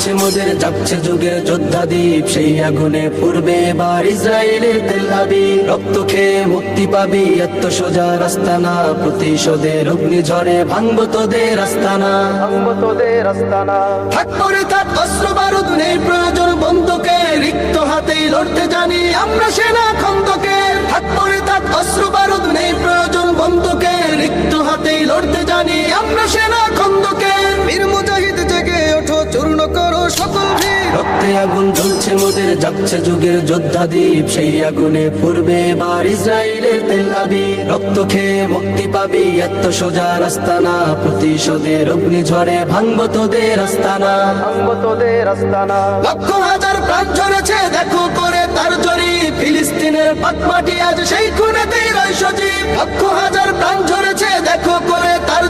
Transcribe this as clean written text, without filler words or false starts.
জ্বলছে মোদের, জাগছে যুগের যোদ্ধা দ্বীপ, সেই আগুনে পূর্বে এবার ইসরায়েলের তেল আবিব। রক্ত খেয়ে মুক্তি পাবি, এত সোজা রাস্তা না, প্রতিশোধের অগ্নিঝড়ে ভাঙবো তোদের আস্তানা, ভাঙবো তোদের আস্তানা। থাক পরে থাক অস্ত্র বারুদ, নেই প্রয়োজন বন্দুকে, রিক্ত হাতেই লড়তে জানি আমরা সেনা খন্দকে। থাক পরে থাক অস্ত্র বারুদ, নেই প্রয়োজন বন্দুকে, রিক্ত হাতেই লড়তে জানি আমরা সেনা খন্দকে। বীর মুজাহিদ জেগে ওঠো, চূর্ণ করো সকল ভিড়। রক্তে আগুন জ্বলছে মোদের, জাগছে যুগের যোদ্ধা দ্বীপ, সেই আগুনে পূর্বে এবার ইসরায়েলের তেল আবিব। রক্ত খেয়ে মুক্তি পাবি, এত সোজা রাস্তা না, প্রতিশোধের অগ্নিঝড়ে ভাঙবো তোদের আস্তানা, ভাঙবো তোদের আস্তানা। লক্ষ হাজার প্রাণ ঝরেছে দেখো করে তার জরি, ফিলিস্তিনের পাক মাটি আজ সেই খুনেতেই রয় সজীব। লক্ষ হাজার প্রাণ ঝরেছে দেখো করে তার